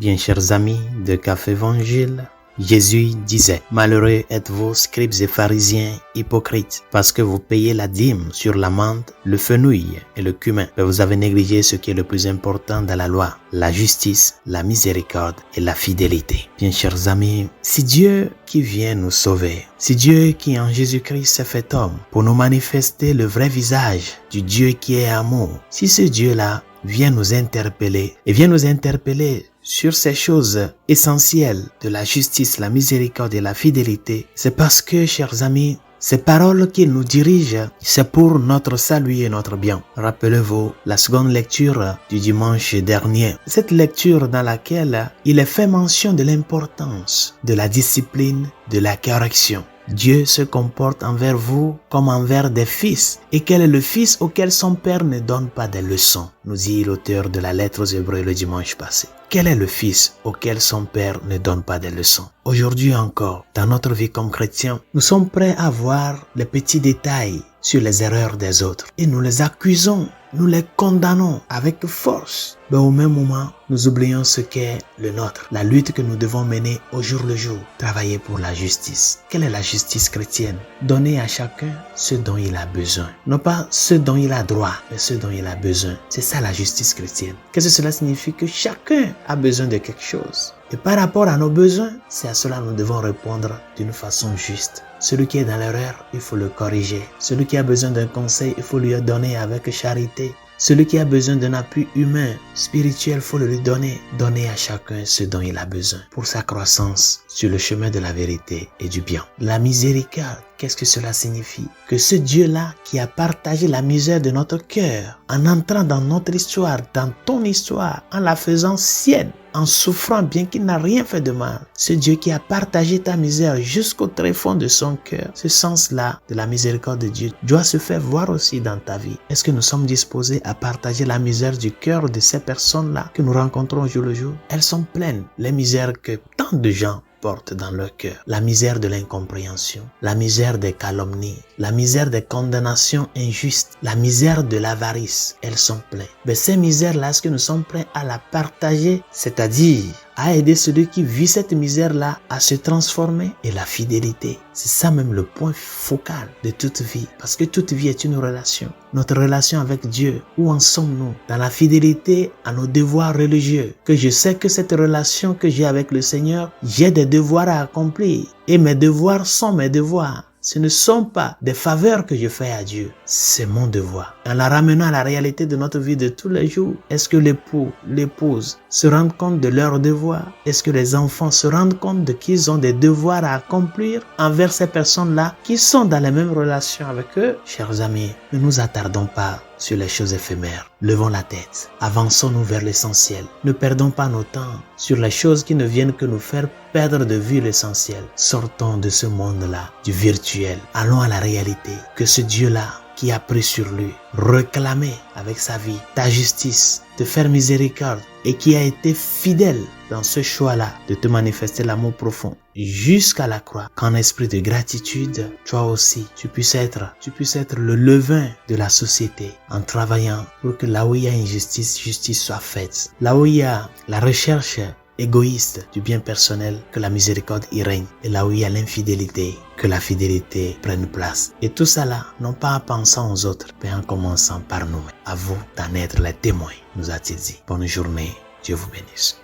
Bien chers amis de Café Évangile, Jésus disait, « Malheureux êtes-vous, scribes et pharisiens hypocrites, parce que vous payez la dîme sur la menthe, le fenouil et le cumin, mais vous avez négligé ce qui est le plus important dans la loi, la justice, la miséricorde et la fidélité. » Bien chers amis, si Dieu qui vient nous sauver, si Dieu qui en Jésus-Christ s'est fait homme pour nous manifester le vrai visage du Dieu qui est amour, si ce Dieu-là vient nous interpeller sur ces choses essentielles de la justice, la miséricorde et la fidélité, c'est parce que, chers amis, ces paroles qu'il nous dirige, c'est pour notre salut et notre bien. Rappelez-vous la seconde lecture du dimanche dernier. Cette lecture dans laquelle il est fait mention de l'importance de la discipline, de la correction. Dieu se comporte envers vous comme envers des fils. Et quel est le fils auquel son père ne donne pas des leçons? Nous dit l'auteur de la lettre aux Hébreux le dimanche passé. Quel est le fils auquel son père ne donne pas des leçons? Aujourd'hui encore, dans notre vie comme chrétiens, nous sommes prêts à voir les petits détails sur les erreurs des autres. Et nous les accusons, nous les condamnons avec force. Mais au même moment, nous oublions ce qu'est le nôtre, la lutte que nous devons mener au jour le jour, travailler pour la justice. Quelle est la justice chrétienne? Donner à chacun ce dont il a besoin. Non pas ce dont il a droit, mais ce dont il a besoin. C'est ça la justice chrétienne. Qu'est-ce que cela signifie? Que chacun a besoin de quelque chose. Et par rapport à nos besoins, c'est à cela que nous devons répondre d'une façon juste. Celui qui est dans l'erreur, il faut le corriger. Celui qui a besoin d'un conseil, il faut lui donner avec charité. Celui qui a besoin d'un appui humain, spirituel, il faut le lui donner. Donner à chacun ce dont il a besoin pour sa croissance sur le chemin de la vérité et du bien. La miséricorde, qu'est-ce que cela signifie? Que ce Dieu-là qui a partagé la misère de notre cœur, en entrant dans notre histoire, dans ton histoire, en la faisant sienne, en souffrant bien qu'il n'a rien fait de mal. Ce Dieu qui a partagé ta misère jusqu'au tréfonds de son cœur. Ce sens-là de la miséricorde de Dieu doit se faire voir aussi dans ta vie. Est-ce que nous sommes disposés à partager la misère du cœur de ces personnes-là que nous rencontrons jour le jour? Elles sont pleines, les misères que tant de gens portent dans leur cœur. La misère de l'incompréhension, la misère des calomnies, la misère des condamnations injustes, la misère de l'avarice, elles sont pleines. Mais ces misères-là, est-ce que nous sommes prêts à la partager? C'est-à-dire à aider celui qui vit cette misère-là à se transformer? Et la fidélité, c'est ça même le point focal de toute vie. Parce que toute vie est une relation. Notre relation avec Dieu, où en sommes-nous? Dans la fidélité à nos devoirs religieux. Que je sais que cette relation que j'ai avec le Seigneur, j'ai des devoirs à accomplir. Et mes devoirs sont mes devoirs. Ce ne sont pas des faveurs que je fais à Dieu, c'est mon devoir. En la ramenant à la réalité de notre vie de tous les jours, est-ce que l'époux, l'épouse se rendent compte de leurs devoirs? Est-ce que les enfants se rendent compte de qu'ils ont des devoirs à accomplir envers ces personnes-là qui sont dans les mêmes relations avec eux? Chers amis, ne nous attardons pas sur les choses éphémères. Levons la tête, avançons-nous vers l'essentiel. Ne perdons pas nos temps sur les choses qui ne viennent que nous faire perdre de vue l'essentiel. Sortons de ce monde-là, du virtuel. Allons à la réalité. Que ce Dieu-là qui a pris sur lui, réclamer avec sa vie ta justice, te faire miséricorde et qui a été fidèle dans ce choix-là de te manifester l'amour profond jusqu'à la croix, qu'en esprit de gratitude, toi aussi, tu puisses être le levain de la société en travaillant pour que là où il y a injustice, justice soit faite. Là où il y a la recherche égoïste du bien personnel, que la miséricorde y règne. Et là où il y a l'infidélité, que la fidélité prenne place. Et tout ça là, non pas en pensant aux autres, mais en commençant par nous. À vous d'en être les témoins, nous a-t-il dit. Bonne journée, Dieu vous bénisse.